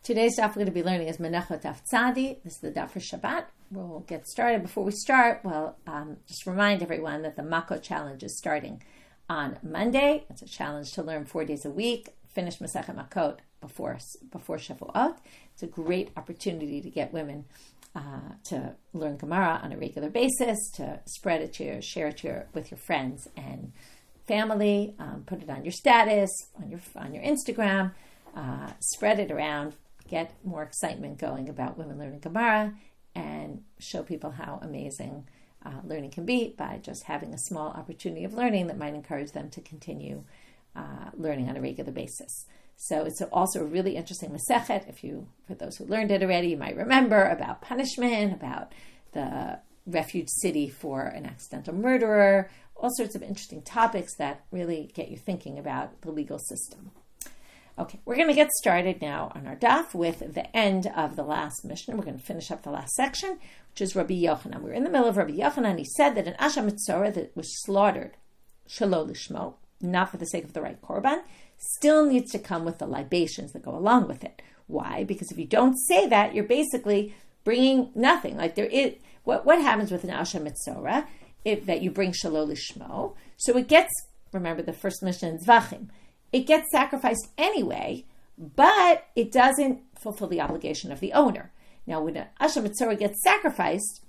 Today's daf we're going to be learning is Menachot daf tzadi. This is the daf for Shabbat. We'll get started. Before we start, just remind everyone that the Menachot challenge is starting on Monday. It's a challenge to learn 4 days a week, finish Masechet Menachot before Shavuot. It's a great opportunity to get women to learn Gemara on a regular basis, to share it with your friends and family, put it on your status, on your Instagram, spread it around. Get more excitement going about women learning Gemara and show people how amazing learning can be by just having a small opportunity of learning that might encourage them to continue learning on a regular basis. So it's also a really interesting Masechet. For those who learned it already, you might remember about punishment, about the refuge city for an accidental murderer, all sorts of interesting topics that really get you thinking about the legal system. Okay, we're going to get started now on our daf with the end of the last Mishnah. We're going to finish up the last section, which is Rabbi Yochanan. We're in the middle of Rabbi Yochanan. He said that an Asha Mitzorah that was slaughtered, Shelo Lishmo, not for the sake of the right korban, still needs to come with the libations that go along with it. Why? Because if you don't say that, you're basically bringing nothing. Like there is, what happens with an Asha Mitzorah that you bring Shelo Lishmo? So it gets, remember the first Mishnah in Zvachim, it gets sacrificed anyway, but it doesn't fulfill the obligation of the owner. Now, when an Asha Mitzorah gets sacrificed,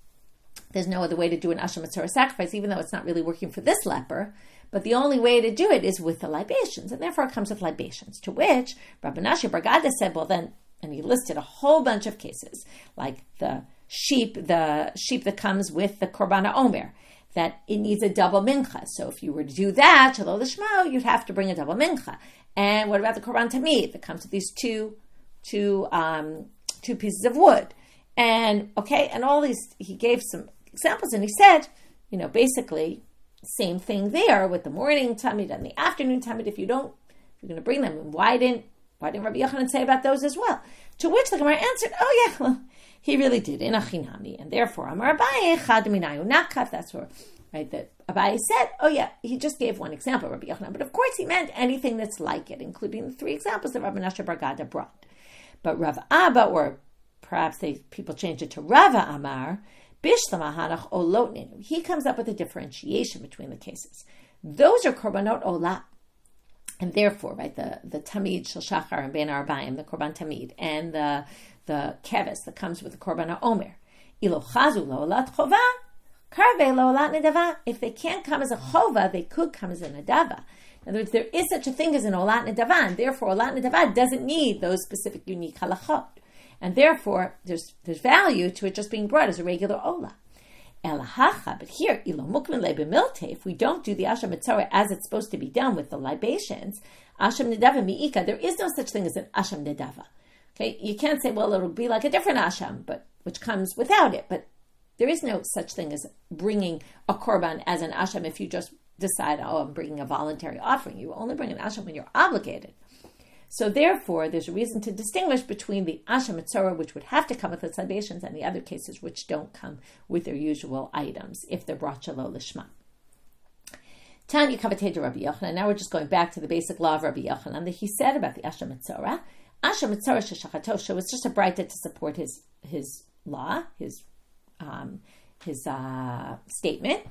there's no other way to do an Asha Mitzorah sacrifice, even though it's not really working for this leper, but the only way to do it is with the libations, and therefore it comes with libations, to which Rabbi Menachot bar Gada said, well then, and he listed a whole bunch of cases, like the sheep that comes with the Korban HaOmer, that it needs a double mincha. So if you were to do that, Shelo Lishmo, you'd have to bring a double mincha. And what about the Korban Tamid that comes with these two pieces of wood? And all these, he gave some examples, and he said, basically, same thing there with the morning Tamid and the afternoon Tamid. If you're going to bring them, why didn't Rabbi Yochanan say about those as well? To which the Gemara answered, he really did, in Achinami, and therefore, Amar Abaye, Chad Minayu Nakaf, that's where, right, that Abaye said, he just gave one example, Rabbi Yochanan, but of course he meant anything that's like it, including the 3 examples that Rabbi Menachot bar Gada brought. But Rav Abba, or perhaps people changed it to Rava Amar, Bishlam Hanach Olotninu, he comes up with a differentiation between the cases. Those are Korbanot Olah. And therefore, right, the Tamid Shel Shachar and Ben Arbaim, the Korban Tamid, and the keves that comes with the Korban HaOmer. Ilo chazu lo'olat chova, karve lo'olat nedava. If they can't come as a chova, they could come as a nedava. In other words, there is such a thing as an olat nedava, and therefore olat nedava doesn't need those specific unique halachot. And therefore, there's value to it just being brought as a regular olah. Elahacha, but here, ilo mukmin lebemilte, if we don't do the Asha Mitzorah as it's supposed to be done with the libations, Asham Nedava mi'ika, there is no such thing as an Asham Nedava. Okay, you can't say, well, it'll be like a different Asham, but which comes without it. But there is no such thing as bringing a korban as an Asham if you just decide, I'm bringing a voluntary offering. You only bring an Asham when you're obligated. So therefore, there's a reason to distinguish between the Asha Mitzorah, which would have to come with its libations, and the other cases which don't come with their usual items, if they're brought Shelo Lishma. Tanya Kavatei to Rabbi Yochanan. Now we're just going back to the basic law of Rabbi Yochanan that he said about the Asha Mitzorah. Asha Mitzorah Sheshachatosha was just a braita to support his law, his statement.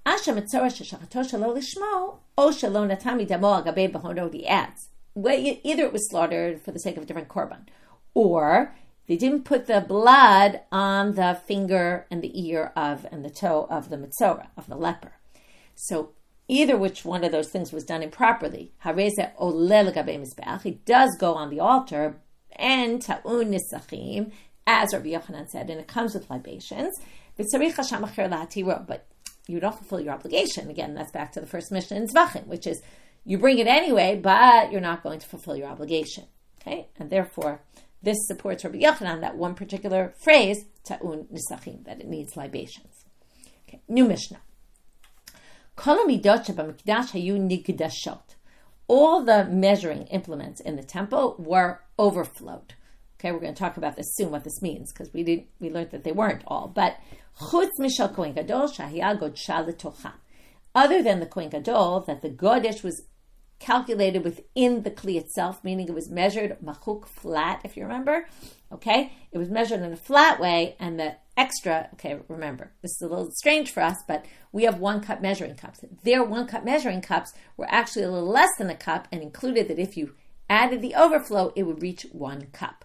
Asha Mitzorah Sheshachatosha Lo Lishmo O Shelo Natami Damo Agabe Behono. He adds, either it was slaughtered for the sake of a different korban, or they didn't put the blood on the finger and the ear and the toe of the Mitzorah, of the leper. So either which one of those things was done improperly, hareze oleh legabe mizbeach, it does go on the altar, and ta'un nisachim, as Rabbi Yochanan said, and it comes with libations, but you don't fulfill your obligation. Again, that's back to the first Mishnah in Zvachim, which is, you bring it anyway, but you're not going to fulfill your obligation. Okay? And therefore, this supports Rabbi Yochanan, that one particular phrase, ta'un nisachim, that it needs libations. Okay, new Mishnah. All the measuring implements in the temple were overflowed. Okay, we're going to talk about this soon, what this means, because we learned that they weren't all. But chutz mishal kohen gadol shahia godsha letocha. Other than the kohen gadol, that the godesh was calculated within the kli itself, meaning it was measured machuk flat, if you remember. Okay, it was measured in a flat way, and the extra, okay, remember, this is a little strange for us, but we have 1 cup measuring cups. Their 1 cup measuring cups were actually a little less than a cup and included that if you added the overflow, it would reach 1 cup.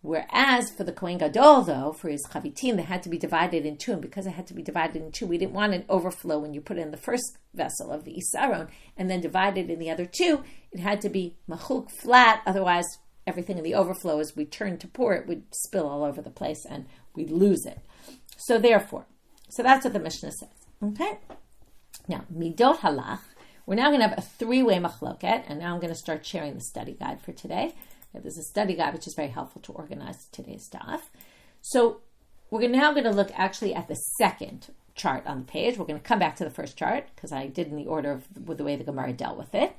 Whereas for the Kohen Gadol, though, for his chavitim, they had to be divided in 2. And because it had to be divided in 2, we didn't want an overflow when you put it in the first vessel of the isaron and then divided in the other 2. It had to be machuk flat. Otherwise, everything in the overflow, as we turned to pour it, would spill all over the place and we'd lose it. So therefore, that's what the Mishnah says. Okay? Now, midot halach. We're now going to have a 3-way machloket, and now I'm going to start sharing the study guide for today. There's a study guide which is very helpful to organize today's stuff. So we're now going to look actually at the second chart on the page. We're going to come back to the first chart because I did in the order of the way the Gemara dealt with it.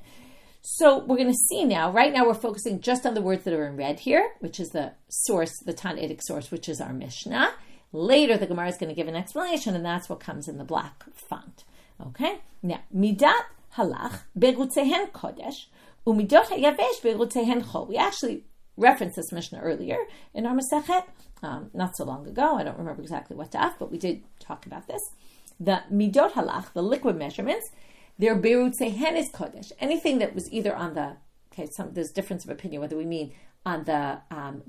So we're going to see now, right now we're focusing just on the words that are in red here, which is the source, the Tannaitic source, which is our Mishnah. Later the Gemara is going to give an explanation, and that's what comes in the black font. Okay? Now, midat halach berutzehen kodesh, umidot hayavesh berutzehen chol. We actually referenced this Mishnah earlier in our Masechet, not so long ago. I don't remember exactly what daf, but we did talk about this. The midot halach, the liquid measurements, their berutzehen is kodesh. Anything that was either on the, there's difference of opinion whether we mean on the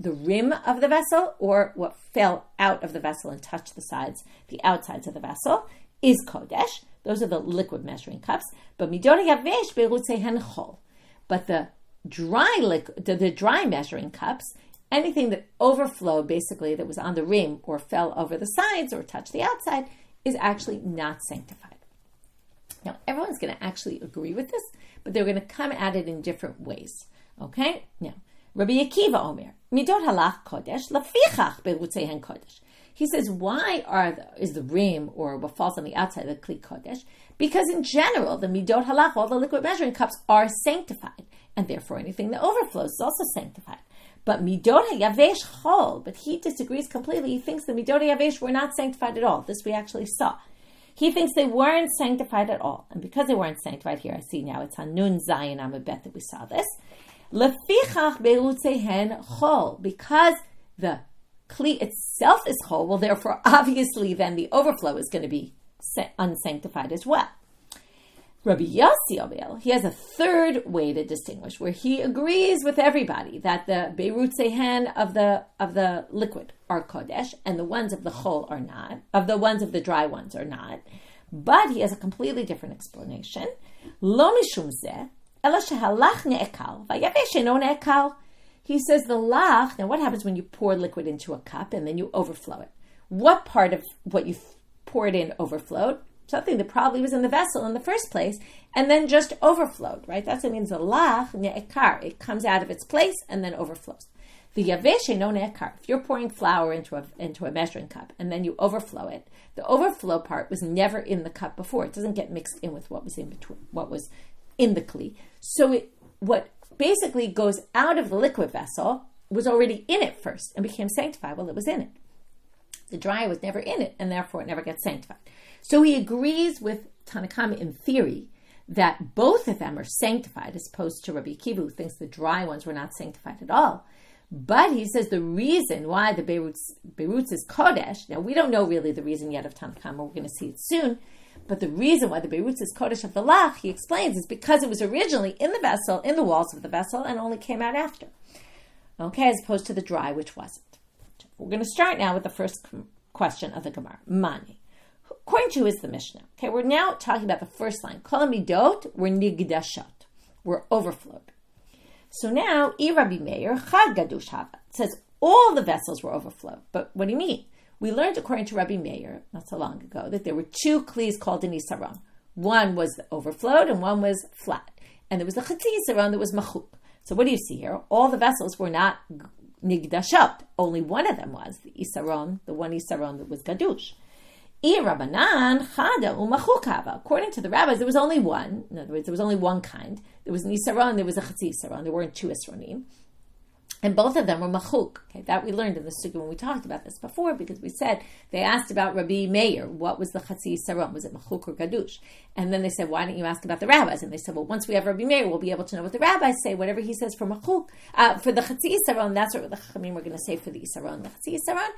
rim of the vessel or what fell out of the vessel and touched the sides, the outsides of the vessel, is kodesh. Those are the liquid measuring cups. But midot hayavesh berutzehen chol. But the dry measuring cups, anything that overflowed, basically, that was on the rim or fell over the sides or touched the outside, is actually not sanctified. Now, everyone's going to actually agree with this, but they're going to come at it in different ways. Okay? Now, Rabbi Akiva Omer, midot halach kodesh, lafichach berutzehen kodesh. He says, why is the rim or what falls on the outside of the kli kodesh? Because in general, the midot halach, all the liquid measuring cups, are sanctified, and therefore anything that overflows is also sanctified. But midot hayavesh chol, but he disagrees completely. He thinks the midot hayavesh were not sanctified at all. This we actually saw. He thinks they weren't sanctified at all. And because they weren't sanctified here, I see now it's on Nun Zayin Amabet that we saw this. Lefichach berutzehen chol, because the kli itself is chol, well, therefore, obviously, then the overflow is going to be unsanctified as well. Rabbi Yossi Omer, he has a third way to distinguish, where he agrees with everybody that the berutzehen of the liquid are kodesh, and the ones of the chol are not, of the ones of the dry ones are not. But he has a completely different explanation. Lo mishum zeh, ela shehalach ne'ekal, vayavesh eno ne'ekal. He says the lach, now what happens when you pour liquid into a cup and then you overflow it? What part of what you poured in overflowed? Something that probably was in the vessel in the first place and then just overflowed, right? That's what it means, the lach ne'ekar. It comes out of its place and then overflows. The yavesh eno ne'ekar. If you're pouring flour into a measuring cup and then you overflow it, the overflow part was never in the cup before. It doesn't get mixed in with what was in between, what was in the kli. So what basically goes out of the liquid vessel was already in it first and became sanctified while it was in it. The dry was never in it, and therefore it never gets sanctified. So he agrees with Tanakama in theory that both of them are sanctified, as opposed to Rabbi Akiva, who thinks the dry ones were not sanctified at all. But he says the reason why the Beirutz is Kodesh, now we don't know really the reason yet of Tanakama, we're going to see it soon, but the reason why the Beirutz is Kodesh of the Lach, he explains, is because it was originally in the vessel, in the walls of the vessel, and only came out after. Okay, as opposed to the dry, which wasn't. We're going to start now with the first question of the Gemara. Mani. According to who is the Mishnah? Okay, we're now talking about the first line. Kol midot were nigdashot, were overflowed. So now, Rabbi Meir, Chad Gadush Hava, says all the vessels were overflowed. But what do you mean? We learned, according to Rabbi Meir, not so long ago, that there were two klis called an isaron. One was overflowed and one was flat. And there was the chatzi isaron that was machuk. So what do you see here? All the vessels were not nigdashot. Only one of them was, the isaron, the one isaron that was gadush. Rabbanan, Chada, Umachuk Hava. According to the rabbis, there was only one. In other words, there was only one kind. There was an isaron, there was a chatzi isaron. There weren't two isaronim. And both of them were machuk. Okay, that we learned in the sugya when we talked about this before, because we said, they asked about Rabbi Meir, what was the chatzi saron? Was it machuk or gadush? And then they said, why don't you ask about the rabbis? And they said, well, once we have Rabbi Meir, we'll be able to know what the rabbis say. Whatever he says for machuk, for the chatzi saron, that's what the chachamim were going to say for the isaron, the chatzi saron.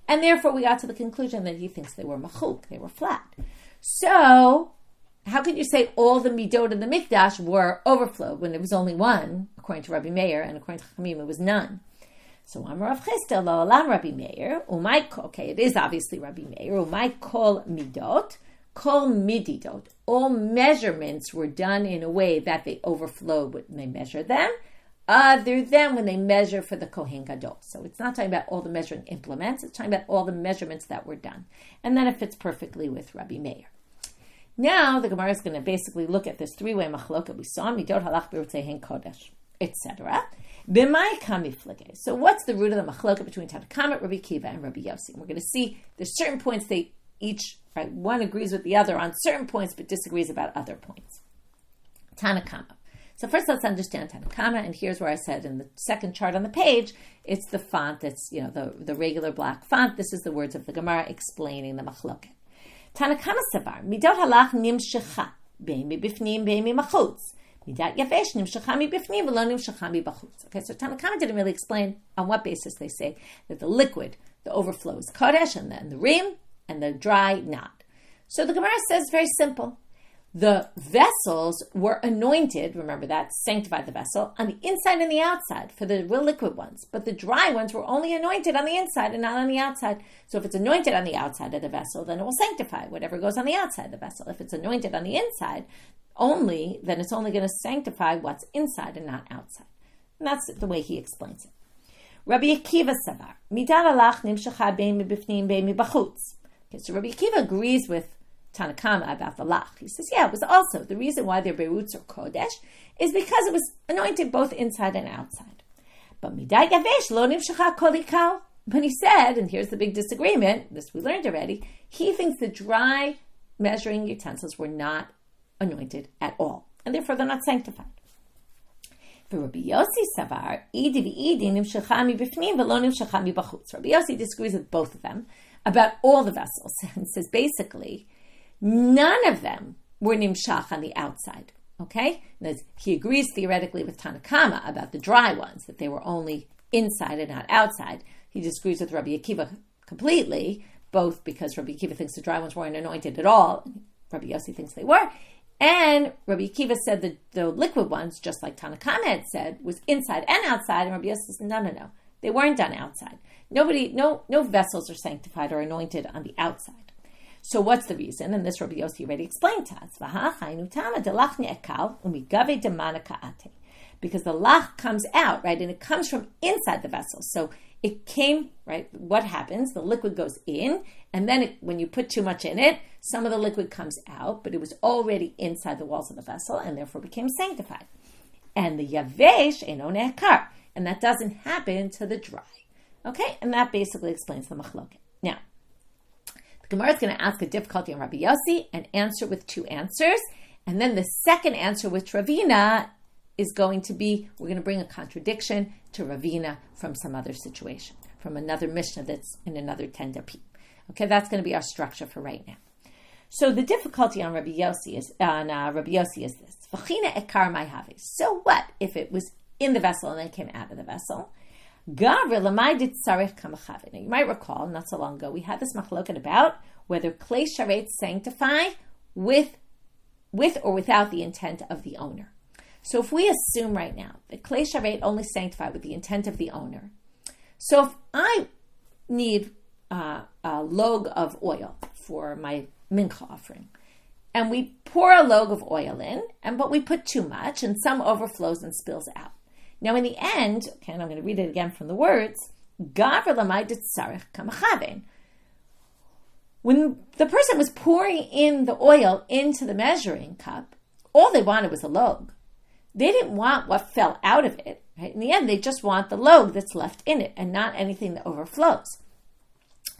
And therefore we got to the conclusion that he thinks they were machuk, they were flat. So, how could you say all the midot in the mikdash were overflow when there was only one, according to Rabbi Meir, and according to Chachamim, it was none? So Amar Rav Chisda lo alam Rabbi Meir, okay, it is obviously Rabbi Meir, umay kol midot, kol mididot. All measurements were done in a way that they overflowed when they measured them, other than when they measure for the Kohen Gadol. So it's not talking about all the measuring implements, it's talking about all the measurements that were done. And then it fits perfectly with Rabbi Meir. Now, the Gemara is going to basically look at this three-way machloket we saw, midot halach b'rutzehen kodesh, etc. B'mai kamiflege. So what's the root of the machloket between Tanna Kama, Rabbi Akiva, and Rabbi Yossi? And we're going to see there's certain points they each, right, one agrees with the other on certain points, but disagrees about other points. Tanna Kama. So first let's understand Tanna Kama, and here's where I said in the second chart on the page, it's the font that's, the regular black font. This is the words of the Gemara explaining the machloket. Tanna Kama savar, midot halach nimshecha, bein mibifnim, bein mimachutz. Midat yavesh nimshecha mibifnim, v'lo nimshecha mibachutz. Okay, so Tanna Kama didn't really explain on what basis they say that the liquid, the overflow is kodesh, and the rim, and the dry not. So the Gemara says very simple. The vessels were anointed, remember that, sanctified the vessel, on the inside and the outside for the real liquid ones. But the dry ones were only anointed on the inside and not on the outside. So if it's anointed on the outside of the vessel, then it will sanctify whatever goes on the outside of the vessel. If it's anointed on the inside only, then it's only going to sanctify what's inside and not outside. And that's the way he explains it. Rabbi Akiva savar, midat alach nimshecha bein mibifnim bein mibachutz. Okay, so Rabbi Akiva agrees with Tanna Kama about the lach. He says, yeah, it was also the reason why their beirutz or kodesh is because it was anointed both inside and outside. But midai yavesh lo nimshecha kol ikal. But he said, and here's the big disagreement, this we learned already, he thinks the dry measuring utensils were not anointed at all, and therefore they're not sanctified. For Rabbi Yossi savar, idi v'idi nimshecha mibifnim v'lo nimshecha mibachutz. Rabbi Yossi disagrees with both of them about all the vessels, and says basically, none of them were nimshach on the outside, okay? He agrees theoretically with Tanna Kama about the dry ones, that they were only inside and not outside. He disagrees with Rabbi Akiva completely, both because Rabbi Akiva thinks the dry ones weren't anointed at all, Rabbi Yossi thinks they were, and Rabbi Akiva said that the liquid ones, just like Tanna Kama had said, was inside and outside, and Rabbi Yossi says, no, they weren't done outside. No vessels are sanctified or anointed on the outside. So what's the reason? And this Rabbi Yossi already explained to us. Because the lach comes out, right? And it comes from inside the vessel. So it came, right? What happens? The liquid goes in, and then when you put too much in it, some of the liquid comes out, but it was already inside the walls of the vessel, and therefore became sanctified. And the yavesh eino ne'ekar. And that doesn't happen to the dry. Okay? And that basically explains the machloket. Now, the Gemara is going to ask a difficulty on Rabbi Yossi and answer with two answers. And then the second answer with Ravina is going to be, we're going to bring a contradiction to Ravina from some other situation, from another Mishnah that's in another 10 dapim. Okay, that's going to be our structure for right now. So the difficulty on Rabbi Yossi is this. V'china ekar mai havi. So what if it was in the vessel and then came out of the vessel? Now, you might recall, not so long ago, we had this machloket about whether klei sharet sanctify with or without the intent of the owner. So if we assume right now that klei sharet only sanctify with the intent of the owner, so if I need a log of oil for my mincha offering, and we pour a log of oil in, but we put too much, and some overflows and spills out. Now, in the end, okay, and I'm going to read it again from the words, when the person was pouring in the oil into the measuring cup, all they wanted was a log. They didn't want what fell out of it. Right? In the end, they just want the log that's left in it and not anything that overflows.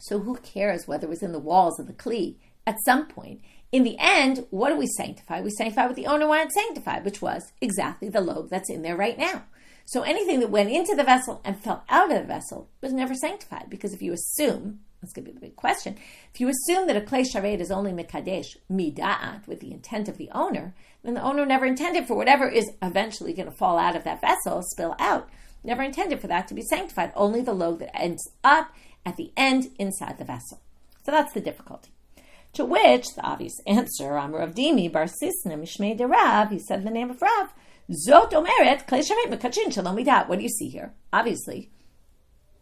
So who cares whether it was in the walls of the kli at some point? In the end, what do we sanctify? We sanctify what the owner wanted sanctified, which was exactly the log that's in there right now. So anything that went into the vessel and fell out of the vessel was never sanctified, because if you assume, that's going to be the big question, if you assume that a klei sharet is only mekadesh mida'at, with the intent of the owner, then the owner never intended for whatever is eventually going to fall out of that vessel, spill out, never intended for that to be sanctified, only the load that ends up at the end inside the vessel. So that's the difficulty. To which the obvious answer, Amar Rav Dimi Bar Sisna Mishmei de Rav, he said in the name of Rav, Zot Omeret Klei Sharet Mekachin Shalom Midat. What do you see here? Obviously,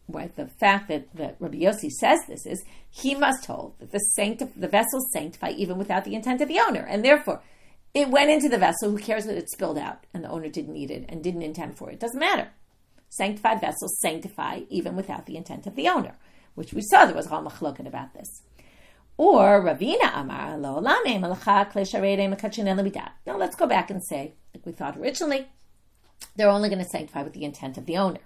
right, the fact that Rabbi Yossi says this is he must hold that the vessels sanctify even without the intent of the owner, and therefore it went into the vessel. Who cares that it spilled out and the owner didn't need it and didn't intend for it? It doesn't matter. Sanctified vessels sanctify even without the intent of the owner, which we saw there was Chal Machloket about this. Or Ravina Amar Lo Lame Malacha Klei Sharet Mekachin El Midat. Now let's go back and say, like we thought originally, they're only going to sanctify with the intent of the owner.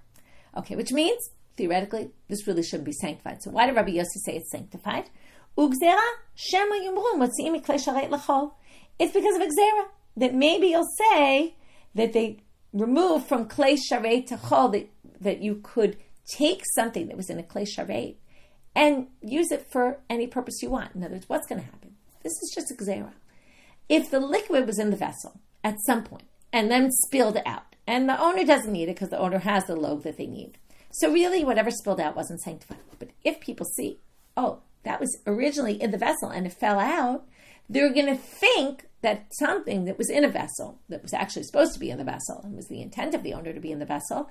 Okay, which means theoretically this really shouldn't be sanctified. So why did Rabbi Yossi say it's sanctified? Ugzera Shema Yumru Motziim Klei Sharet Lachol. It's because of Gzera that maybe you'll say that they removed from Klei Sharet to Chol, that you could take something that was in a Klei Sharet and use it for any purpose you want. In other words, what's going to happen? This is just a gzera. If the liquid was in the vessel at some point and then spilled out, and the owner doesn't need it because the owner has the lobe that they need, so really whatever spilled out wasn't sanctified. But if people see, oh, that was originally in the vessel and it fell out, they're going to think that something that was in a vessel, that was actually supposed to be in the vessel, and was the intent of the owner to be in the vessel,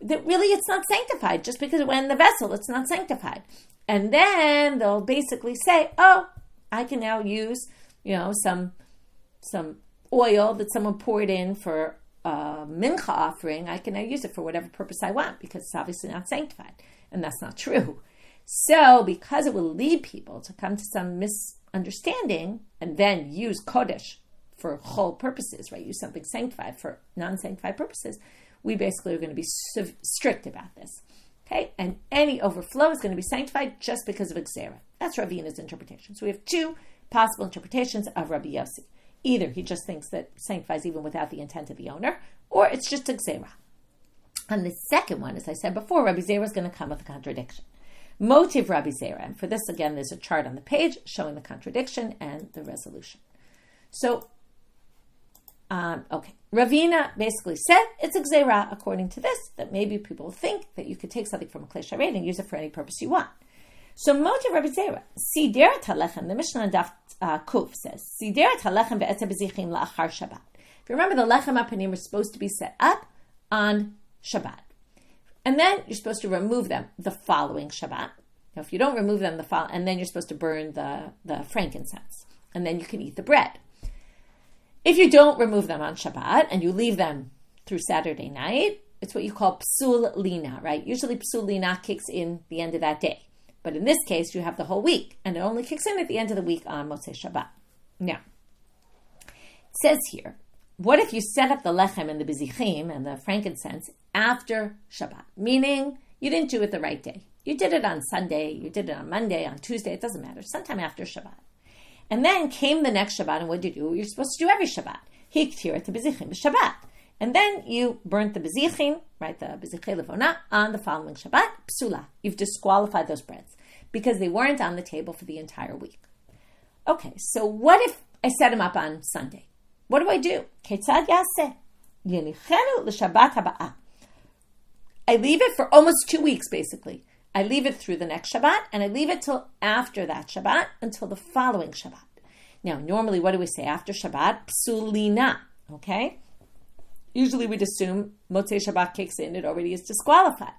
that really it's not sanctified. Just because it went in the vessel, it's not sanctified. And then they'll basically say, oh, I can now use, some oil that someone poured in for a mincha offering. I can now use it for whatever purpose I want, because it's obviously not sanctified. And that's not true. So because it will lead people to come to some misunderstanding and then use kodesh for whole purposes, right? Use something sanctified for non-sanctified purposes, we basically are going to be strict about this. Okay? And any overflow is going to be sanctified just because of Gzera. That's Ravina's interpretation. So we have two possible interpretations of Rabbi Yossi. Either he just thinks that sanctifies even without the intent of the owner, or it's just a Gzera. And the second one, as I said before, Rabbi Zera is going to come with a contradiction. Motive Rabbi Zera. And for this, again, there's a chart on the page showing the contradiction and the resolution. So, Ravina basically said it's a gzera, according to this, that maybe people think that you could take something from a klei sharet and use it for any purpose you want. So motive Rabbi Zera, sideret halechem, the Mishnah on Daf Kuf says, sideret halechem ve'etzeh bezichim la'achar Shabbat. If you remember, the lechem apanim are supposed to be set up on Shabbat. And then you're supposed to remove them the following Shabbat. Now, if you don't remove them and then you're supposed to burn the frankincense. And then you can eat the bread. If you don't remove them on Shabbat and you leave them through Saturday night, it's what you call psul lina, right? Usually psul lina kicks in the end of that day. But in this case, you have the whole week, and it only kicks in at the end of the week on Motzei Shabbat. Now, it says here, what if you set up the lechem and the bezichim and the frankincense after Shabbat? Meaning, you didn't do it the right day. You did it on Sunday, you did it on Monday, on Tuesday, it doesn't matter, sometime after Shabbat. And then came the next Shabbat, and what did you do? You're supposed to do every Shabbat. Hiktir to bezichim b'Shabbat. And then you burnt the bezichim, right, the bezichei levona, on the following Shabbat, psula. You've disqualified those breads because they weren't on the table for the entire week. Okay, so what if I set them up on Sunday? What do I do? Ketzad yaseh? Yenichenu l'Shabbat haba'ah. I leave it for almost 2 weeks, basically. I leave it through the next Shabbat, and I leave it till after that Shabbat, until the following Shabbat. Now, normally, what do we say after Shabbat? Psulina, okay? Usually we'd assume Motzei Shabbat kicks in, it already is disqualified.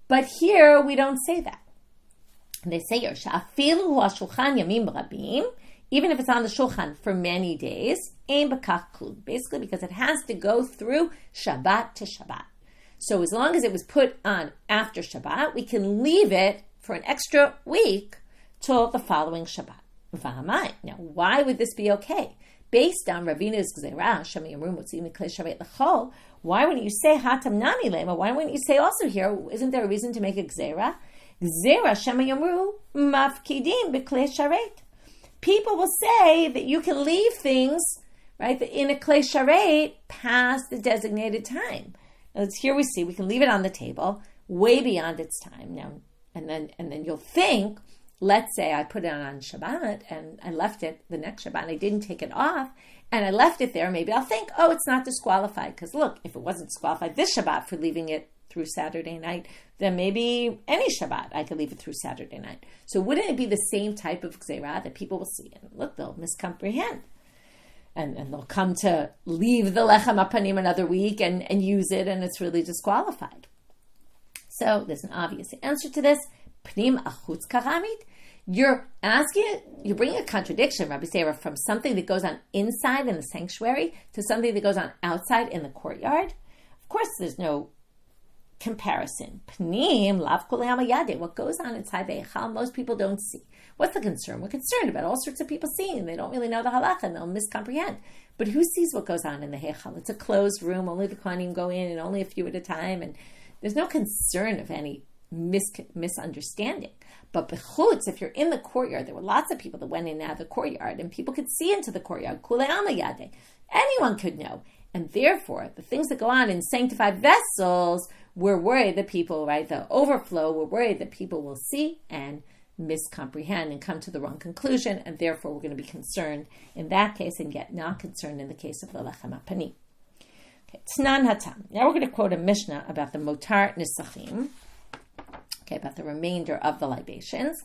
But here, we don't say that. They say, even if it's on the shulchan for many days, basically because it has to go through Shabbat to Shabbat. So as long as it was put on after Shabbat, we can leave it for an extra week till the following Shabbat. Now, why would this be okay? Based on Ravina's Gzerah, why wouldn't you say Hatam Nami Lema? Why wouldn't you say also here, isn't there a reason to make a Gzerah? Gzerah Shema Yamru Mafkidim B'Klei Sharet. People will say that you can leave things, right? In a klei sharet past the designated time. Now, here we see we can leave it on the table way beyond its time now, and then you'll think, let's say I put it on Shabbat and I left it the next Shabbat and I didn't take it off and I left it there. Maybe I'll think, oh, it's not disqualified because look, if it wasn't disqualified this Shabbat for leaving it through Saturday night, then maybe any Shabbat I could leave it through Saturday night. So wouldn't it be the same type of gzeirah that people will see and look, they'll miscomprehend. And they'll come to leave the lechem apanim another week and use it, and it's really disqualified. So there's an obvious answer to this. Pnim achutz karamit. You're bringing a contradiction, Rabbi Sarah, from something that goes on inside in the sanctuary to something that goes on outside in the courtyard. Of course, there's no comparison. Pnim lav kol hayade. What goes on inside the Eichal, most people don't see. What's the concern? We're concerned about all sorts of people seeing. They don't really know the halacha and they'll miscomprehend. But who sees what goes on in the Heichal? It's a closed room. Only the Kohanim go in and only a few at a time. And there's no concern of any misunderstanding. But bechutz, if you're in the courtyard, there were lots of people that went in and out of the courtyard and people could see into the courtyard. Kulei amayade. Anyone could know. And therefore, the things that go on in sanctified vessels, we're worried that people, right, the overflow, we're worried that people will see and miscomprehend and come to the wrong conclusion, and therefore we're going to be concerned in that case and yet not concerned in the case of the lechem hapanim. Okay, T'nan hatam. Now we're going to quote a Mishnah about the motar nisachim, okay, about the remainder of the libations.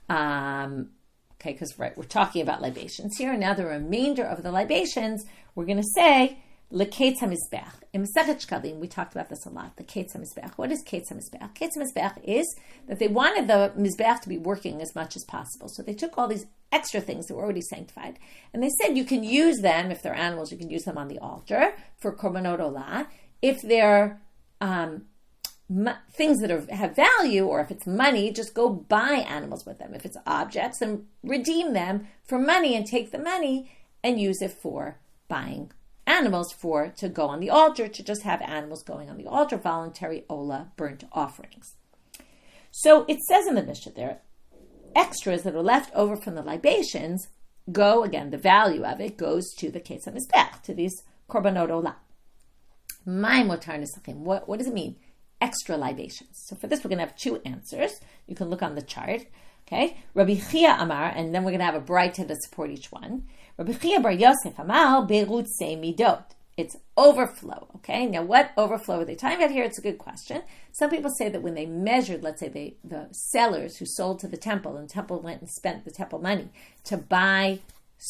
Because we're talking about libations here, and now the remainder of the libations, we're going to say, Leketz HaMizbech. In Masechet Shkalim, we talked about this a lot, the Ketz HaMizbech. What is Ketz HaMizbech? Ketz HaMizbech is that they wanted the Mizbech to be working as much as possible. So they took all these extra things that were already sanctified, and they said you can use them, if they're animals, you can use them on the altar for Korbanot Olah. If they're things that have value, or if it's money, just go buy animals with them. If it's objects, then redeem them for money and take the money and use it for buying animals to go on the altar, to just have animals going on the altar, voluntary Olah, burnt offerings. So it says in the Mishnah there, extras that are left over from the libations go, again, the value of it goes to the Ketz HaMizbech, to these Korbanot Olah. My motar nisachim, what does it mean? Extra libations. So for this, we're going to have two answers. You can look on the chart. Okay, Rabbi Chia Amar, and then we're going to have a braita to support each one. Rabbi Chia Bar Yosef Amar Beirutze Midot. It's overflow. Okay, now what overflow are they talking about here? It's a good question. Some people say that when they measured, let's say the sellers who sold to the temple, and the temple went and spent the temple money to buy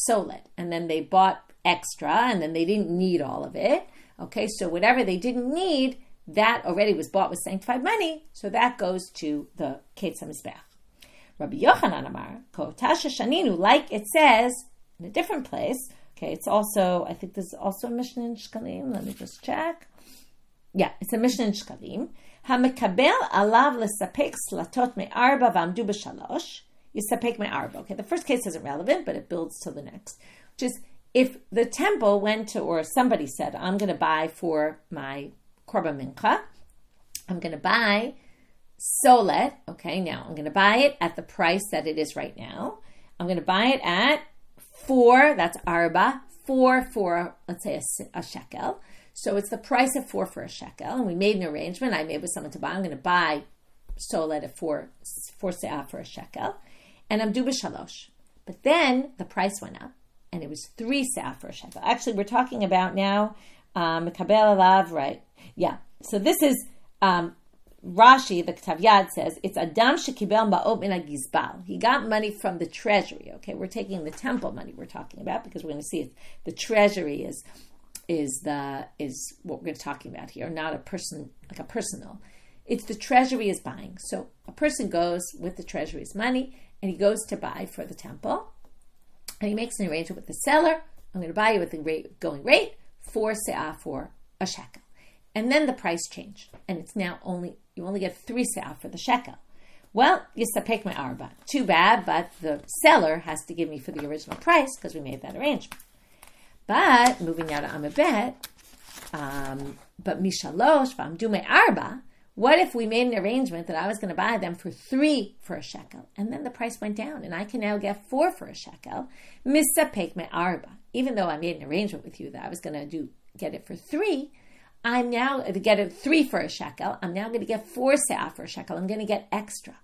solet, and then they bought extra, and then they didn't need all of it. Okay, so whatever they didn't need, that already was bought with sanctified money, so that goes to the Ketz HaMizbech. Rabbi Yochanan Amar, Kotasha Shaninu, like it says in a different place. Okay, it's also, I think there's also a Mishnah in Shkalim. Let me just check. Yeah, it's a Mishnah in Shkalim. HaMekabel alav lesapek slatot me'arba v'amdu b'shalosh. Yisapek me'arba. Okay, the first case isn't relevant, but it builds to the next. Which is, if the temple went to, or somebody said, I'm going to buy for my Korban Mincha, I'm going to buy solet, okay, now I'm going to buy it at the price that it is right now. I'm going to buy it at 4, that's arba, 4 for, let's say, a shekel. So it's the price of 4 for a shekel, and we made an arrangement. I made with someone to buy. I'm going to buy solet at 4 se'ah for a shekel, and I'm due b'shalosh. But then the price went up, and it was 3 se'ah for a shekel. Actually, we're talking about now, mekabel alav, right? Yeah, so this is, Rashi, the Ketav Yad, says, it's Adam shekibel ma'ot min hagizbal. He got money from the treasury. Okay, we're taking the temple money we're talking about, because we're going to see the treasury is what we're talking about here, not a person, like a personal. It's the treasury is buying. So a person goes with the treasury's money, and he goes to buy for the temple, and he makes an arrangement with the seller. I'm going to buy you with the going rate, 4 se'ah for a shekel. And then the price changed, and it's now you only get 3 se'ah for the shekel. Well, yisapek me'arba. Too bad, but the seller has to give me for the original price because we made that arrangement. But moving now to Amabet, but mishalosh v'amdu me'arba. What if we made an arrangement that I was going to buy them for 3 for a shekel, and then the price went down, and I can now get 4 for a shekel? Misapek me'arba. even though I made an arrangement with you that I was going to get it for 3, I'm now to get it 3 for a shekel. I'm now going to get 4 se'ah for a shekel. I'm going to get extra.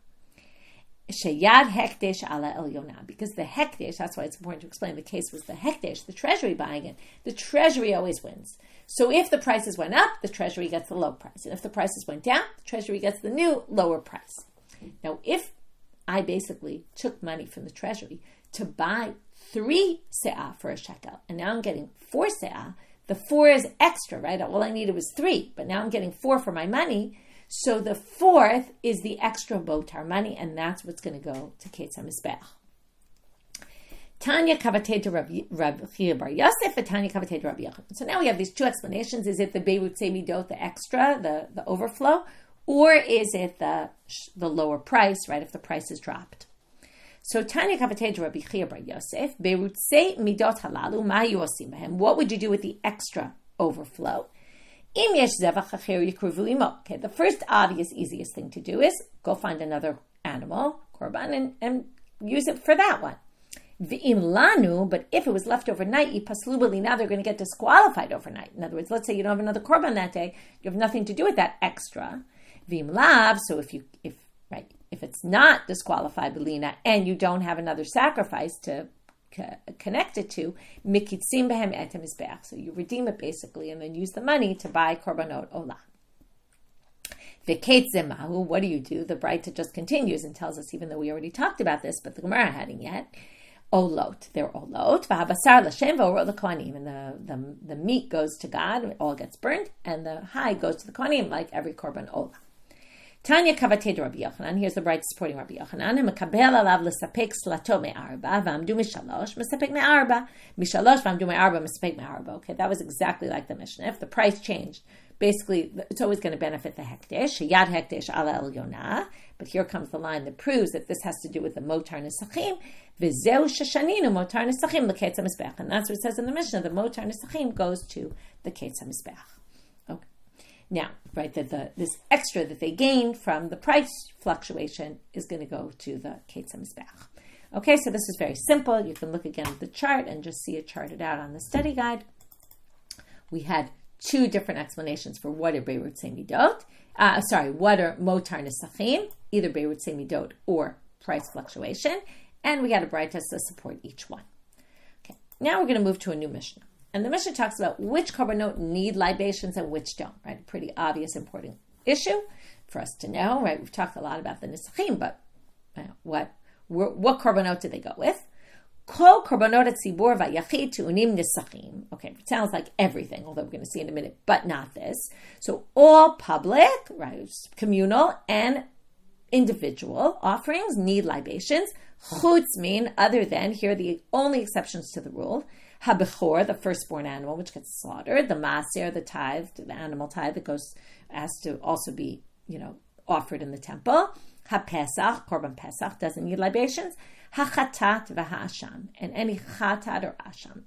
Sheyad hekdesh ala elyona, because the hekdesh, that's why it's important to explain, the case was the hekdesh, the treasury buying it. The treasury always wins. So if the prices went up, the treasury gets the low price. And if the prices went down, the treasury gets the new lower price. Now, if I basically took money from the treasury to buy 3 se'ah for a shekel, and now I'm getting 4 se'ah, the 4 is extra, right? All I needed was 3, but now I'm getting 4 for my money. So the 4th is the extra botar money, and that's what's going to go to Ketz HaMizbeach. Tanya kavatei to Rabbi Chia bar Yosef, and Tanya kavatei to Rabbi Yochanan. So now we have these 2 explanations. Is it the beirut semidot, the extra, the overflow, or is it the lower price, right, if the price is dropped? So Tanya kavatei to Rabbi Chia bar Yosef, beirut semidot halalu, ma hayu osim behem. What would you do with the extra overflow? Okay, the first obvious, easiest thing to do is go find another animal, korban, and use it for that one. But if it was left overnight, now they're going to get disqualified overnight. In other words, let's say you don't have another korban that day, you have nothing to do with that extra. So if it's not disqualified, Belina, and you don't have another sacrifice to connected to, mikitzim behem et hamizbeach. So you redeem it basically, and then use the money to buy korbanot olah. V'ketz zemahu, what do? The Braita just continues and tells us, even though we already talked about this, but the Gemara hadn't yet. Olot, they're olot. V'habasar l'shem v'orot l'kohanim, and the meat goes to God, it all gets burnt, and the hide goes to the kohanim, like every korban olah. Tanya kavatei Rabbi Yochanan. Here's the Braita supporting Rabbi Yochanan. Mekabel alav l'sapek slato me'arba v'amdu mishalosh mesapek me'arba mishalosh v'amdu me'arba mesapek me'arba. Okay, that was exactly like the Mishnah. If the price changed, basically it's always going to benefit the hekdesh. Yad hekdesh ala elyona. But here comes the line that proves that this has to do with the motar nesachim. V'zeu sheshaninu motar nesachim l'ketz hamizbeach. And that's what it says in the Mishnah. The motar nesachim goes to the ketz hamizbeach. Now, right, that this extra that they gained from the price fluctuation is going to go to the Ketz HaMizbeach. Okay, so this is very simple. You can look again at the chart and just see it charted out on the study guide. We had 2 different explanations for what are beirut semidot. What are motar nesachim, either beirut semidot or price fluctuation. And we had a Braita to support each one. Okay, now we're going to move to a new Mishnah. And the Mishnah talks about which korbanot need libations and which don't, right? A pretty obvious, important issue for us to know, right? We've talked a lot about the nisachim, but what korbanot did they go with? Kol korbanot tzibur v'yachid tu'unim nisachim. Okay, it sounds like everything, although we're going to see in a minute, but not this. So all public, right, communal and individual offerings need libations. Chutz mean other than, here are the only exceptions to the rule. Habechor, the firstborn animal, which gets slaughtered. The maser, the tithe, the animal tithe that has to also be, offered in the temple. HaPesach, korban Pesach, doesn't need libations. HaChatat v'ha'asham, and any chatat or asham.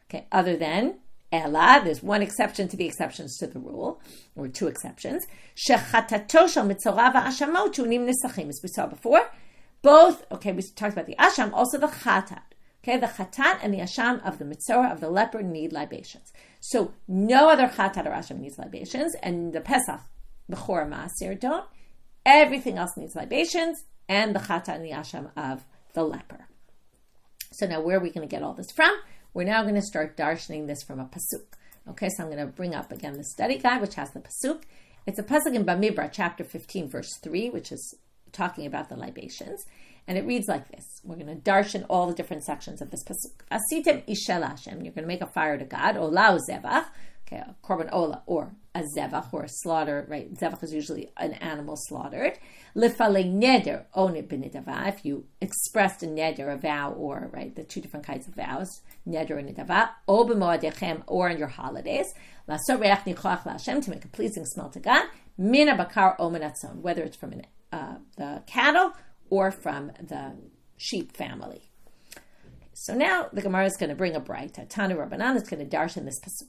Okay, other than Ela, there's one exception to the exceptions to the rule, or 2 exceptions. Shechatato shel mitzorah v'ashamo tu'unim nisachim, as we saw before. Both, okay, we talked about the asham, also the chatat. Okay, the chatat and the asham of the mitzorah, of the leper, need libations. So no other chatat or asham needs libations, and the Pesach, bechor, maaser don't. Everything else needs libations, and the chatat and the asham of the leper. So now where are we going to get all this from? We're now going to start darshaning this from a pasuk. Okay, so I'm going to bring up again the study guide, which has the pasuk. It's a pasuk in Bamidbar, chapter 15, verse 3, which is talking about the libations. And it reads like this. We're going to darshan all the different sections of this pasuk. Asitem ishel Hashem. You're going to make a fire to God. Ola zevach. Okay, a korban ola, or a zevach, or a slaughter, right? Zevach is usually an animal slaughtered. Lifalei neder onit b'nidava. If you expressed a neder, a vow, or, right, the 2 different kinds of vows, neder and nidava, o b'moadechem, or on your holidays. Lasot reach nichoach laHashem, to make a pleasing smell to God. Min abakar o min atzon, whether it's from the cattle or from the sheep family. So now the Gemara is going to bring a Braita. Tanu Rabbanan is going to darshan this pasuk.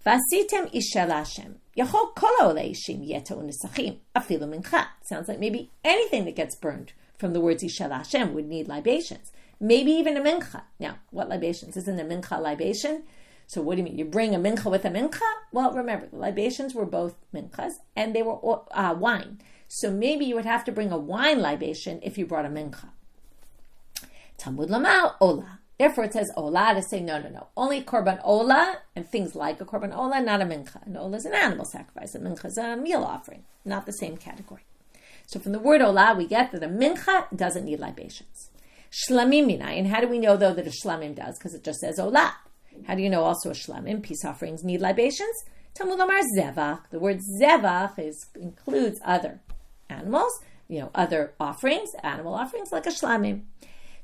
V'asitem ishel Hashem yachol kol ha'oleishim yeto u'nisachim afilu mincha. Sounds like maybe anything that gets burned from the words ishel Hashem would need libations. maybe even a mincha. Now, what libations? Isn't a mincha a libation? So what do you mean? You bring a mincha with a mincha? Well, remember, the libations were both minchas, and they were wine. So maybe you would have to bring a wine libation if you brought a mincha. Talmud Lamar, Ola. Therefore, it says Ola to say, no. Only korban Ola and things like a korban Ola, not a mincha. An Ola is an animal sacrifice. A mincha is a meal offering, not the same category. So from the word Ola, we get that a mincha doesn't need libations. Shlamim minai. And how do we know, though, that a shlamim does? Because it just says Ola. How do you know also a shlamim, peace offerings, need libations? Talmud Lamar Zevach. The word Zevach includes other animals, other offerings, animal offerings, like a shlamim.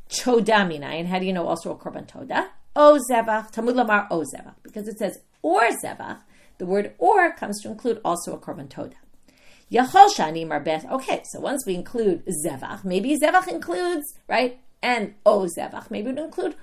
Choda minai. And how do you know also a korban toda? O Zevach. Talmud Lamar O Zevach. Because it says or Zevach. The word or comes to include also a korban toda. Yachol shani marbet. Okay, so once we include Zevach, maybe Zevach includes, right? And O Zevach. Maybe it would include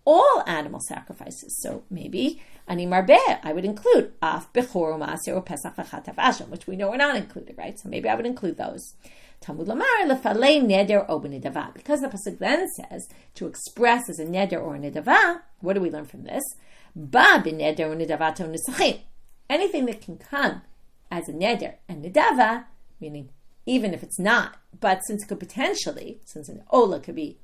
all animal sacrifices. So maybe ani marbeh, I would include af bechor u'maaser or pesach v'chatav asham, which we know are not included, right? So maybe I would include those. Talmud Lamar lefalei neder o b'nedava, because the pasuk then says to express as a neder or a nedava. What do we learn from this? Ba b'neder or nedava to nisachim. Anything that can come as a neder and nedava, meaning even if it's not, but since it could potentially, since an ola could be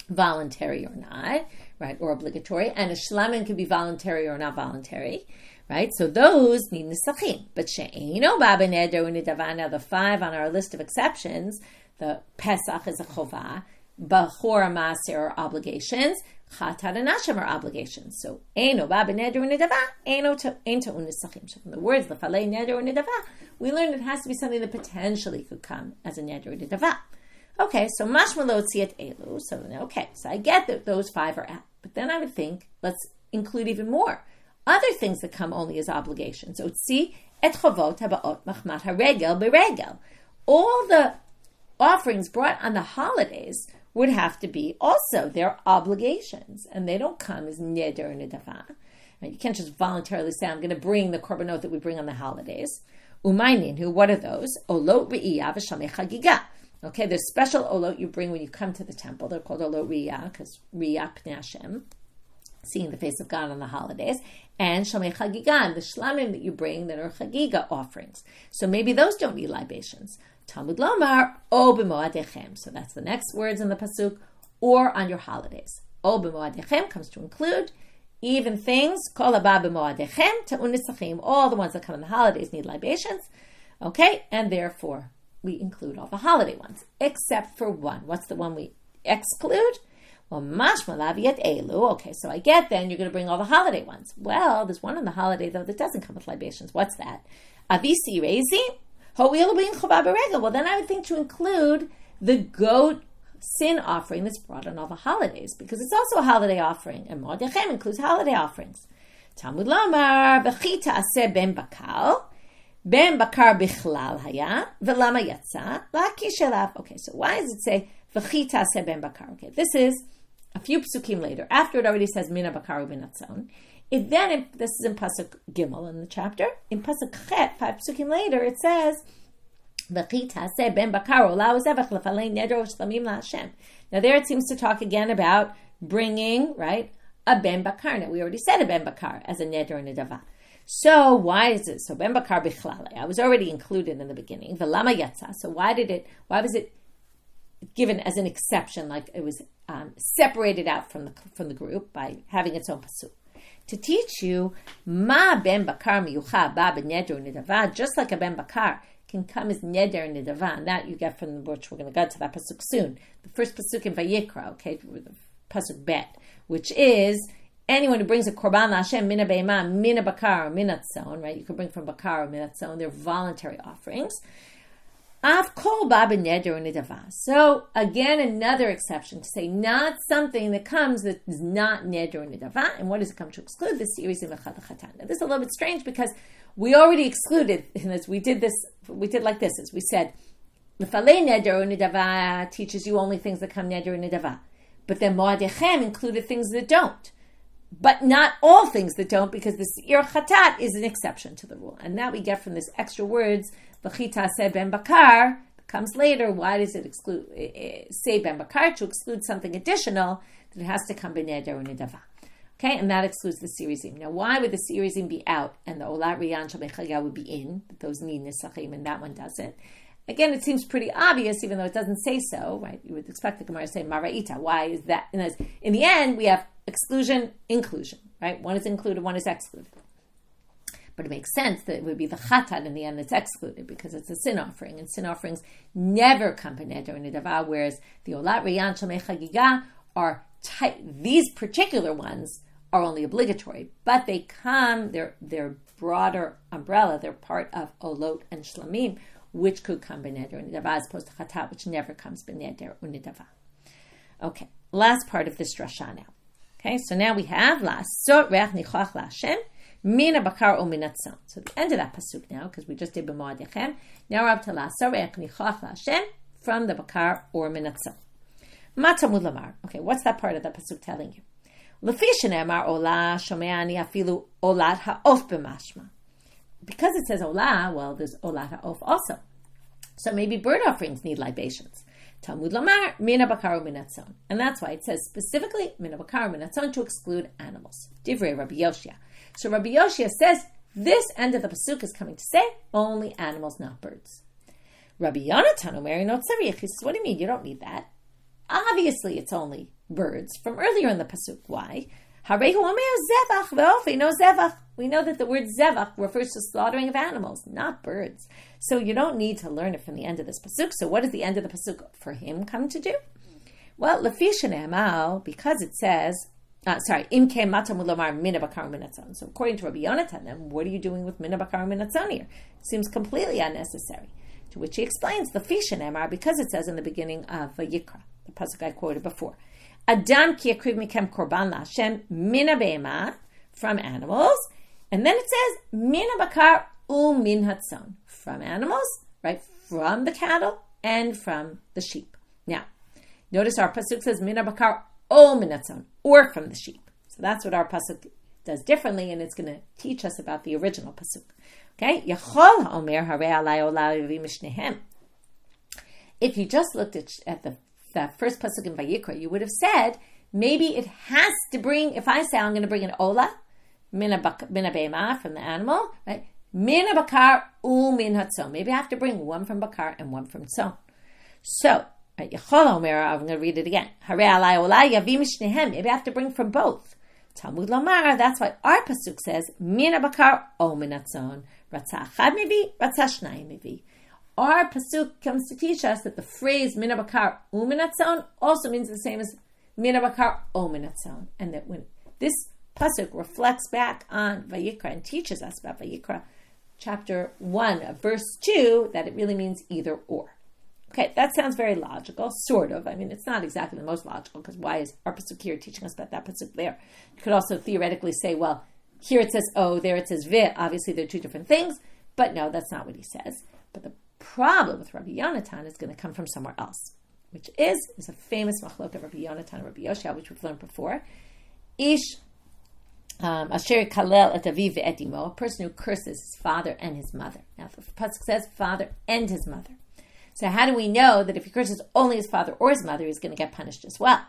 voluntary or not, right, or obligatory, and a shlamim can be voluntary or not voluntary, right? So those need nisachim. But she'eino baba neder u'nedava. Now the 5 on our list of exceptions, the Pesach is a chovah, bachor maaser are obligations, chatat and asham are obligations. So eino baba neder u'nedava, eino u'nisachim. So from the words lefalei neder u'nedava, we learned it has to be something that potentially could come as a neder u'nedava. Okay, so mashmalot siat elu. So I get that those 5 are out. But then I would think, let's include even more. Other things that come only as obligations. So see, et chavot habaot machmat haregel beregel. All the offerings brought on the holidays would have to be also their obligations. And they don't come as neder and nedava. You can't just voluntarily say, I'm going to bring the korbanot that we bring on the holidays. Umaynin, what are those? Olot re'iyah v'shamei chagiga. Okay, there's special olot you bring when you come to the temple. They're called olot riyah, because riyah pnei Hashem, seeing the face of God on the holidays, and shamei chagigan, the shlamim that you bring that are chagiga offerings. So maybe those don't need libations. Talmud Lomar, o b'moadechem. So that's the next words in the pasuk, or on your holidays. O b'moadechem comes to include even things, kol haba b'moadechem ta'un nisachim. All the ones that come on the holidays need libations. Okay, and therefore we include all the holiday ones, except for one. What's the one we exclude? Well, mashma laviat elu. Okay, so I get then you're going to bring all the holiday ones. Well, there's one on the holiday, though, that doesn't come with libations. What's that? Avisi rezi. Well, then I would think to include the goat sin offering that's brought on all the holidays, because it's also a holiday offering, and Mordechem includes holiday offerings. Talmud Lamar, v'chita aseh ben bakal. Ben bakar bichlal haya, velama yatsa, lakish elav. Okay, so why does it say v'chita se ben bakar? Okay, this is a few psukim later. After it already says mina bakar u'binatzon. This is in pasuk Gimel in the chapter. In pasuk Chet, 5 psukim later, it says v'chita se ben bakar ola uzevach lefalei neder shlamim laHashem. Now there it seems to talk again about bringing, right, a ben bakar. Now we already said a ben bakar as a neder and a dava. So why is it? So ben bakar bichlale. I was already included in the beginning. Velama yatsa. So why was it given as an exception? Like it was separated out from the group by having its own pasuk to teach you ma ben bakar miyucha ba ben neder nedava. Just like a ben bakar can come as neder nedava, and that you get from the which we're going to go to that pasuk soon. The first pasuk in Vayikra, okay, the pasuk bet, which is. Anyone who brings a korban Hashem, mina be'ema, mina bakar, mina tzon, right? You can bring from bakar or mina tzon. They're voluntary offerings. Av kol ba b'neder nedava. So again, another exception to say not something that comes that is not neder nedava. And what does it come to exclude? The series of mechad chatan. Now this is a little bit strange because we already excluded. As we did like this. As we said, lefalei neder nedava teaches you only things that come neder nedava. But then moadechem included things that don't. But not all things that don't, because the seir chatat is an exception to the rule. And that we get from this extra words, v'chita se ben bakar, comes later, why does it exclude say ben bakar to exclude something additional that it has to come b'neder or nidava? Okay, and that excludes the sirizim. Now, why would the sirizim be out and the olat riyan shel mechaga would be in? Those need nisachim and that one doesn't. Again, it seems pretty obvious, even though it doesn't say so, right? You would expect the Gemara to say mara'ita. Why is that? In the end, we have exclusion, inclusion, right? One is included, one is excluded. But it makes sense that it would be the chatat in the end that's excluded because it's a sin offering, and sin offerings never come b'neder or nidava, whereas the olat riyan shel mechagiga are these particular ones are only obligatory, but they come, they're broader umbrella, they're part of olot and shlamim, which could come b'neder or nidava, as opposed to chatat, which never comes b'neder or nidava. Okay, last part of this drasha now. Okay, so now we have la'asot reach nichach la'Hashem mina bakar o minatzon. So the end of that pasuk now, because we just did b'moadechem, now we're up to la'asot reach nichach la'Hashem from the bakar or minatzon. Ma tamud lamar. Okay, what's that part of the pasuk telling you? Because it says olah, well, there's olat ha'of also. So maybe bird offerings need libations. Talmud lamar, mina bakar minatzon. And that's why it says specifically mina bakar minatzon to exclude animals. Divrei Rabbi Yoshia. So Rabbi Yoshia says this end of the pasuk is coming to say only animals, not birds. Rabbi Yonatan Omer no tzarich. He says, what do you mean? You don't need that. Obviously, it's only birds from earlier in the pasuk. Why? We know that the word zevach refers to slaughtering of animals, not birds. So you don't need to learn it from the end of this pasuk. So what does the end of the pasuk for him come to do? Well, because it says, im kem matamud lomar mina bakar minatzon. So according to Rabbi Yonatan, then what are you doing with mina bakar minatzon here? It seems completely unnecessary. To which he explains the fishin emar, because it says in the beginning of Vayikra, the pasuk I quoted before, Adam ki yakriv mikem korban la'Hashem mina be'ema, from animals, and then it says mina bakar u'min hatzon, from animals, right, from the cattle and from the sheep. Now, notice our pasuk says mina bakar o min hatzon, or from the sheep. So that's what our pasuk does differently, and it's going to teach us about the original pasuk. Okay, Yachol Omer Harei Alai Olah Yavi Mishnehem. If you just looked at the first pasuk in Vayikra, you would have said maybe it has to bring. If I say I'm going to bring an olah mina be'ema from the animal, right? Mina bakar min hatzon. Maybe I have to bring one from bakar and one from tzon. So right, Yachol Omer, I'm going to read it again. Harei Alai Olah Yavi Mishnehem. Maybe I have to bring from both. Talmud Lamar, that's why our pasuk says, Mina bakar o minatzon, ratzah achad mivi, ratzah shnayim mivi. Our pasuk comes to teach us that the phrase Mina bakar u minatzon also means the same as Mina bakar o minatzon. And that when this pasuk reflects back on Vayikra and teaches us about Vayikra, chapter 1, verse 2, that it really means either or. Okay, that sounds very logical, sort of. I mean, it's not exactly the most logical, because why is our pasuk here teaching us about that pasuk there? You could also theoretically say, well, here it says O, there it says Vi. Obviously, they're two different things, but no, that's not what he says. But the problem with Rabbi Yonatan is going to come from somewhere else, which is a famous machlok of Rabbi Yonatan and Rabbi Yoshia, which we've learned before. Ish asher kalel et aviv ve'et imo, a person who curses his father and his mother. Now, the pasuk says father and his mother. So how do we know that if he curses only his father or his mother, he's going to get punished as well?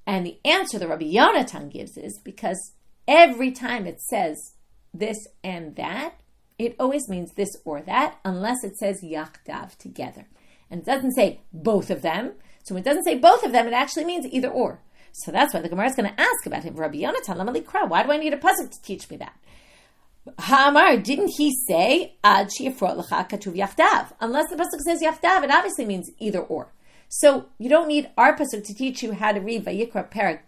And the answer that Rabbi Yonatan gives is because every time it says this and that, it always means this or that, unless it says yachdav, together. And it doesn't say both of them. So when it doesn't say both of them, it actually means either or. So that's why the Gemara is going to ask about him. Rabbi Yonatan, lama likra, why do I need a pasuk to teach me that? Ha'amar, didn't he say ad she'ifrot lecha katuv yachdav? Unless the pasuk says yachdav, it obviously means either or. So you don't need our pasuk to teach you how to read Vayikra Perek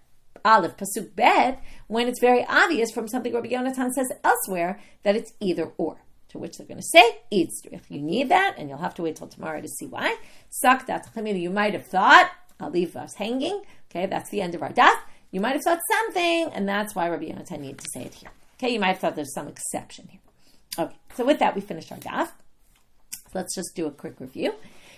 Aleph pasuk Bet when it's very obvious from something Rabbi Yonatan says elsewhere that it's either or. To which they're going to say itzrich. You need that, and you'll have to wait till tomorrow to see why. Sakdat, you might have thought, I'll leave us hanging. Okay, that's the end of our daf. You might have thought something, and that's why Rabbi Yonatan needed to say it here. Okay, you might have thought there's some exception here. Okay, so with that, we finished our daf. Let's just do a quick review.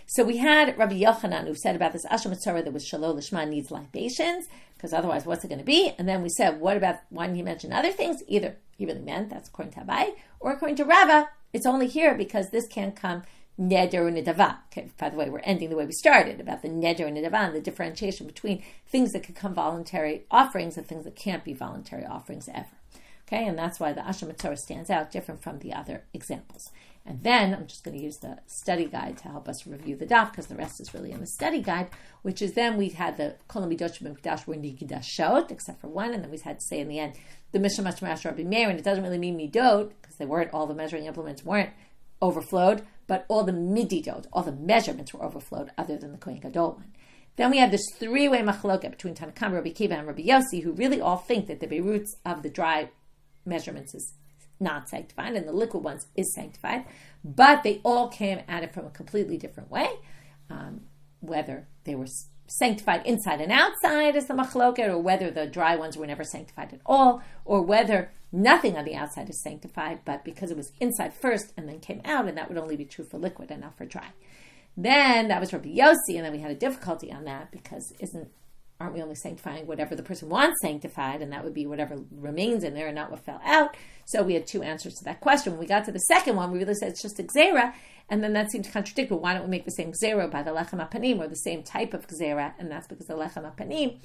So we had Rabbi Yochanan who said about this Asher Mitzvah that was Shalol Lishma needs libations, because otherwise what's it going to be? And then we said, what about, why didn't he mention other things? Either he really meant, that's according to Abai, or according to Rava, it's only here because this can't come neder and nedava. Okay, by the way, we're ending the way we started, about the neder and nedava, and the differentiation between things that could become voluntary offerings and things that can't be voluntary offerings ever. Okay, and that's why the Asher Mitzvah stands out different from the other examples. And then I'm just going to use the study guide to help us review the daf, because the rest is really in the study guide, which is then we had the Kol HaMidot Sheb'Mikdash were Nigdashot, except for one, and then we had to say in the end, the Mishnah Mashmash Rabbi Meir, and it doesn't really mean Midot, because they weren't, all the measuring implements weren't overflowed, but all the Mididot, all the measurements were overflowed, other than the Kohen Gadol one. Then we have this three-way machloket between Tanakam, Rabbi Kiva, and Rabbi Yossi, who really all think that the beirutz of the dry measurements is not sanctified, and the liquid ones is sanctified, but they all came at it from a completely different way. Whether they were sanctified inside and outside is the machloket, or whether the dry ones were never sanctified at all, or whether nothing on the outside is sanctified, but because it was inside first and then came out, and that would only be true for liquid and not for dry. Then that was Rabbi Yossi, and then we had a difficulty on that, because aren't we only sanctifying whatever the person wants sanctified, and that would be whatever remains in there and not what fell out? So we had two answers to that question. When we got to the second one, we really said it's just a gzera, and then that seemed to contradict, but why don't we make the same gzera by the lechem hapanim, or the same type of gzera? And that's because the lechem hapanim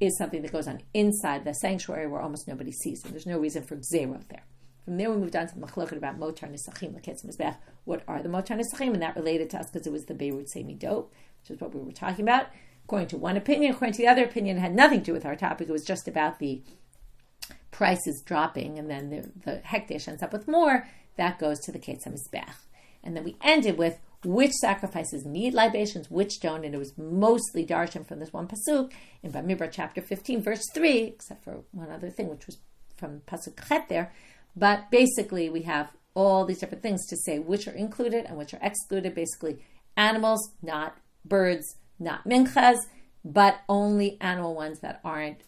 is something that goes on inside the sanctuary where almost nobody sees, and there's no reason for gzera there. From there we moved on to the machloket about motar nisachim, l'ketz mizbech. What are the motar nisachim? And that related to us because it was the beirut semidot, which is what we were talking about. According to one opinion, according to the other opinion, it had nothing to do with our topic. It was just about the prices dropping, and then the hekdesh ends up with more. That goes to the ketz mizbech. And then we ended with which sacrifices need libations, which don't, and it was mostly darshan from this one pasuk in Bamidbar chapter 15, verse 3, except for one other thing, which was from pasuk chet there. But basically, we have all these different things to say which are included and which are excluded. Basically, animals, not birds, not minchas, but only animal ones that aren't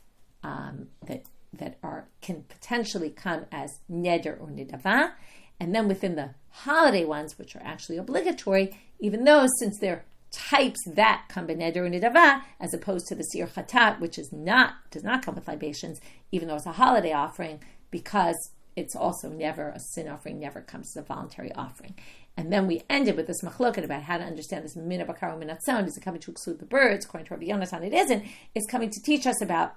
can potentially come as neder or nidava. And then within the holiday ones, which are actually obligatory, even though since they're types that come by neder or nidava, as opposed to the sir chatat, which does not come with libations, even though it's a holiday offering, because it's also never a sin offering, never comes as a voluntary offering. And then we ended with this machloket about how to understand this mina bakar minatzon. Is it coming to exclude the birds? According to Rabbi Yonatan, it isn't. It's coming to teach us about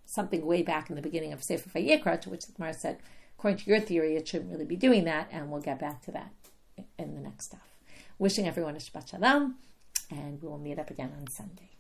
something way back in the beginning of Sefer Vayikra, to which the Gemara said, according to your theory, it shouldn't really be doing that, and we'll get back to that in the next stuff. Wishing everyone a Shabbat Shalom, and we will meet up again on Sunday.